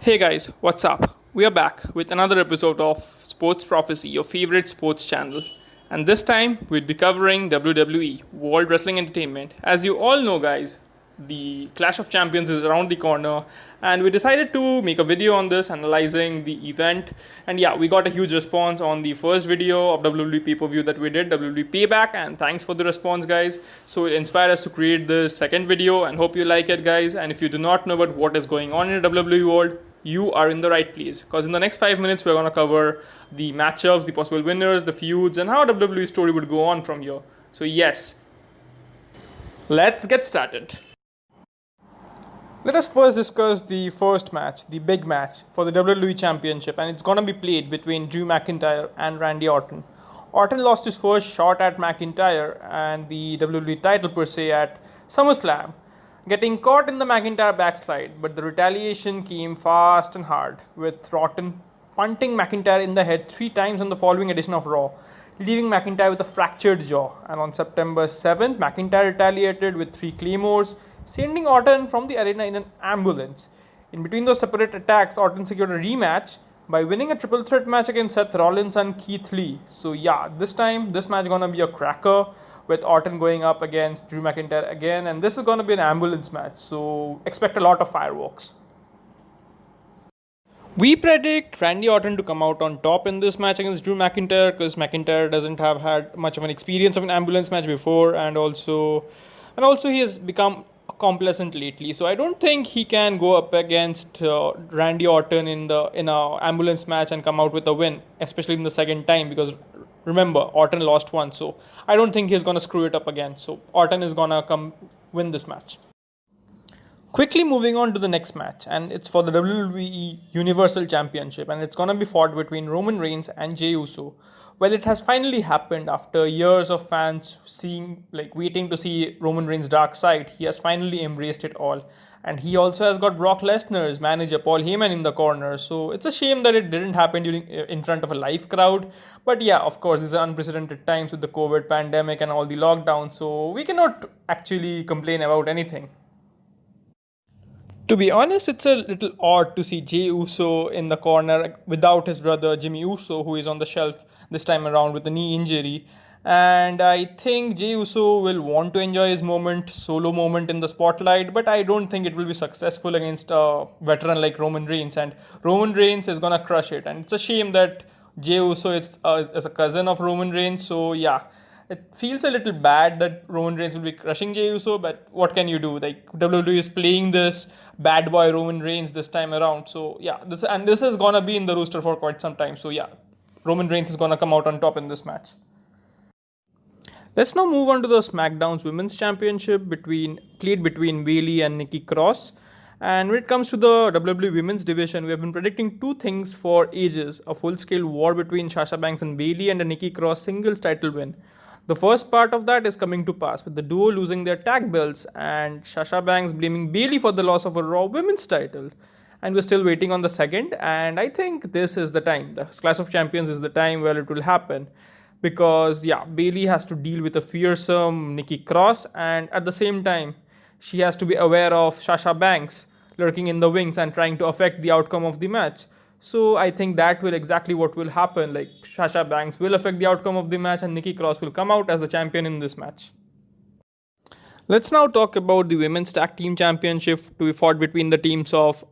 Hey guys, what's up? We are back with another episode of Sports Prophecy, your favorite sports channel. And this time we'll be covering WWE World Wrestling Entertainment. As you all know, guys, the Clash of Champions is around the corner, and we decided to make a video on this analyzing the event. And yeah, we got a huge response on the first video of WWE pay per view that we did, WWE Payback, and thanks for the response, guys. So it inspired us to create this second video, and hope you like it, guys. And if you do not know about what is going on in the WWE world, you are in the right place, because in the next 5 minutes we're going to cover the matchups, the possible winners, the feuds, and how WWE story would go on from here. So yes, let's get started. Let us first discuss the first match, the big match for the WWE Championship, and it's going to be played between Drew McIntyre and Randy Orton. Orton lost his first shot at McIntyre and the WWE title per se at SummerSlam, getting caught in the McIntyre backslide, but the retaliation came fast and hard, with Orton punting McIntyre in the head 3 times on the following edition of Raw, leaving McIntyre with a fractured jaw. And on September 7th, McIntyre retaliated with 3 claymores, sending Orton from the arena in an ambulance. In between those separate attacks, Orton secured a rematch by winning a triple threat match against Seth Rollins and Keith Lee. So yeah, this time, this match is gonna be a cracker, with Orton going up against Drew McIntyre again, and this is going to be an ambulance match, so expect a lot of fireworks. We predict Randy Orton to come out on top in this match against Drew McIntyre, because McIntyre doesn't have had much of an experience of an ambulance match before, and also he has become complacent lately, so I don't think he can go up against Randy Orton in a ambulance match and come out with a win, especially in the second time, because remember, Orton lost once, so I don't think he's going to screw it up again. So Orton is going to come win this match. Quickly moving on to the next match, and it's for the WWE Universal Championship, and it's going to be fought between Roman Reigns and Jey Uso. Well, it has finally happened after years of fans waiting to see Roman Reigns' dark side. He has finally embraced it all. And he also has got Brock Lesnar's manager Paul Heyman in the corner. So it's a shame that it didn't happen in front of a live crowd. But yeah, of course, these are unprecedented times with the COVID pandemic and all the lockdowns. So we cannot actually complain about anything. To be honest, it's a little odd to see Jey Uso in the corner without his brother Jimmy Uso, who is on the shelf this time around with a knee injury. And I think Jey Uso will want to enjoy his solo moment in the spotlight, but I don't think it will be successful against a veteran like Roman Reigns. And Roman Reigns is gonna crush it. And it's a shame that Jey Uso is a cousin of Roman Reigns. So yeah, it feels a little bad that Roman Reigns will be crushing Jey Uso, but what can you do? Like, WWE is playing this bad boy Roman Reigns this time around. So yeah, this is gonna be in the roster for quite some time. So yeah, Roman Reigns is gonna come out on top in this match. Let's now move on to the SmackDown's Women's Championship played between Bayley and Nikki Cross. And when it comes to the WWE Women's Division, we have been predicting 2 things for ages: a full-scale war between Sasha Banks and Bayley, and a Nikki Cross singles title win. The first part of that is coming to pass, with the duo losing their tag belts and Sasha Banks blaming Bayley for the loss of a Raw Women's title. And we're still waiting on the second, and I think this is the time. The Clash of Champions is the time where it will happen. Because yeah, Bayley has to deal with a fearsome Nikki Cross, and at the same time, she has to be aware of Sasha Banks lurking in the wings and trying to affect the outcome of the match. So I think that will exactly what will happen. Like, Sasha Banks will affect the outcome of the match, and Nikki Cross will come out as the champion in this match. Let's now talk about the Women's Tag Team Championship to be fought between the teams of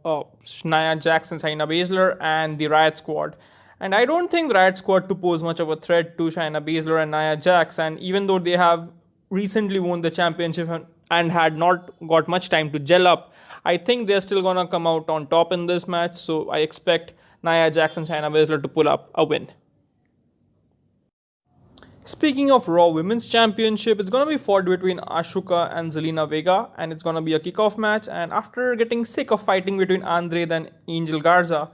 Nia Jax and Shayna Baszler and the Riott Squad. And I don't think the Riott Squad to pose much of a threat to Shayna Baszler and Nia Jax. And even though they have recently won the championship and had not got much time to gel up, I think they're still gonna come out on top in this match. So I expect Nia Jax and Shayna Baszler to pull up a win. Speaking of Raw Women's Championship, it's gonna be fought between Asuka and Zelina Vega, and it's gonna be a kickoff match. And after getting sick of fighting between Andrade and Angel Garza,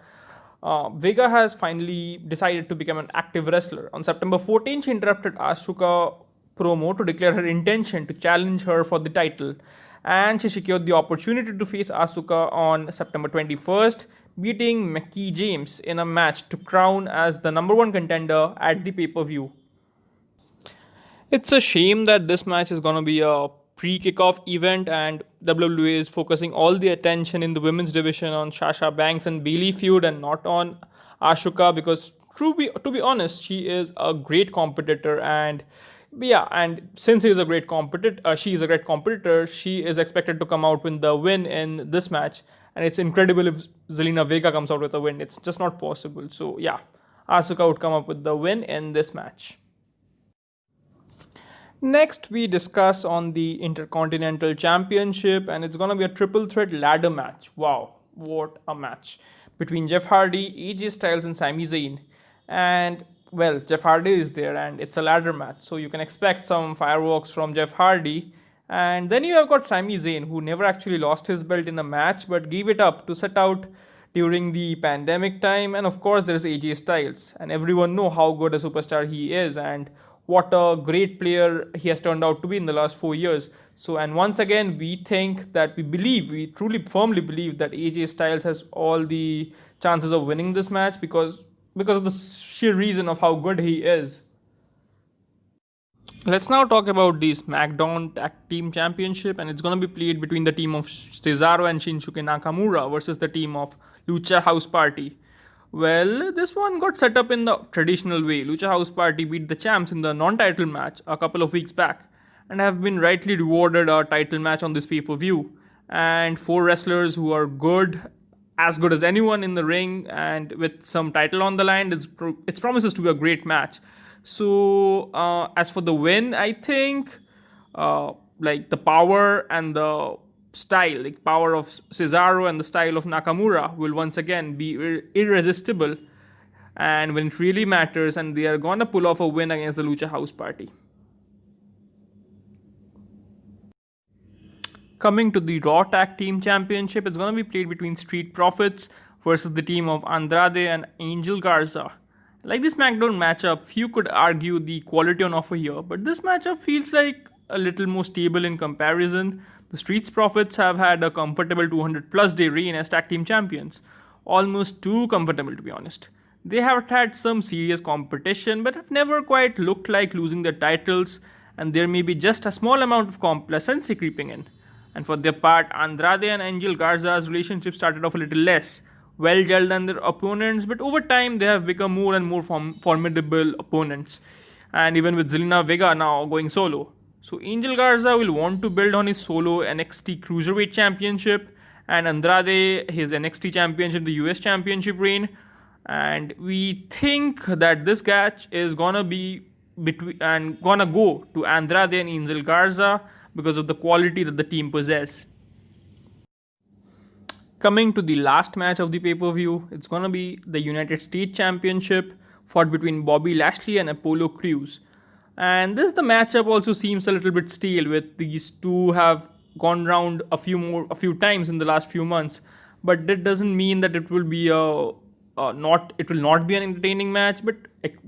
Vega has finally decided to become an active wrestler. On September 14th, she interrupted Asuka promo to declare her intention to challenge her for the title, and she secured the opportunity to face Asuka on September 21st, beating Mickie James in a match to crown as the number 1 contender at the pay-per-view. It's a shame that this match is going to be a pre-kickoff event, and WWE is focusing all the attention in the women's division on Sasha Banks and Bayley feud and not on Asuka, because to be honest, she is a great competitor. And yeah, and since she is a great competitor, she is expected to come out with the win in this match. And it's incredible if Zelina Vega comes out with a win. It's just not possible. So yeah, Asuka would come up with the win in this match. Next, we discuss on the Intercontinental Championship, and it's gonna be a triple threat ladder match. Wow, what a match between Jeff Hardy, AJ Styles, and Sami Zayn. And well, Jeff Hardy is there, and it's a ladder match, so you can expect some fireworks from Jeff Hardy. And then you have got Sami Zayn, who never actually lost his belt in a match but gave it up to set out during the pandemic time. And of course, there's AJ Styles, and everyone know how good a superstar he is and what a great player he has turned out to be in the last 4 years. So, and once again, we truly firmly believe that AJ Styles has all the chances of winning this match because of the sheer reason of how good he is. Let's now talk about the SmackDown Tag Team Championship, and it's going to be played between the team of Cesaro and Shinsuke Nakamura versus the team of Lucha House Party. Well, this one got set up in the traditional way. Lucha House Party beat the champs in the non-title match a couple of weeks back and have been rightly rewarded a title match on this pay-per-view. And four wrestlers who are as good as anyone in the ring, and with some title on the line, it promises to be a great match. So, as for the win, I think like the power and the style, like power of Cesaro and the style of Nakamura will once again be irresistible, and when it really matters, and they are gonna pull off a win against the Lucha House Party. Coming to the Raw Tag Team Championship, it's gonna be played between Street Profits versus the team of Andrade and Angel Garza. Like this SmackDown matchup, few could argue the quality on offer here, but this matchup feels like a little more stable in comparison. The Streets Profits have had a comfortable 200 plus day reign as tag team champions. Almost too comfortable, to be honest. They have had some serious competition but have never quite looked like losing their titles, and there may be just a small amount of complacency creeping in. And for their part, Andrade and Angel Garza's relationship started off a little less well gelled than their opponents, but over time they have become more and more formidable opponents. And even with Zelina Vega now going solo. So Angel Garza will want to build on his solo NXT Cruiserweight Championship, and Andrade his NXT Championship, the US Championship reign. And we think that this match is gonna go to Andrade and Angel Garza because of the quality that the team possess. Coming to the last match of the pay-per-view, it's gonna be the United States Championship fought between Bobby Lashley and Apollo Crews. And the matchup also seems a little bit stale, with these two have gone round a few times in the last few months. But that doesn't mean that it will not be an entertaining match, but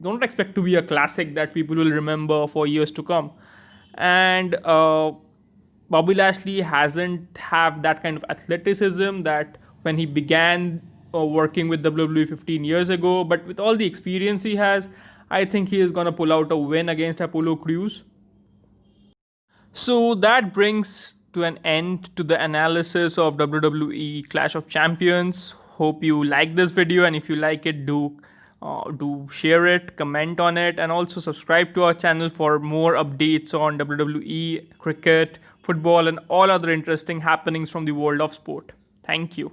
don't expect to be a classic that people will remember for years to come. And Bobby Lashley hasn't have that kind of athleticism that when he began working with WWE 15 years ago, but with all the experience he has, I think he is going to pull out a win against Apollo Crews. So that brings to an end to the analysis of WWE Clash of Champions. Hope you like this video, and if you like it, do share it, comment on it, and also subscribe to our channel for more updates on WWE, cricket, football, and all other interesting happenings from the world of sport. Thank you.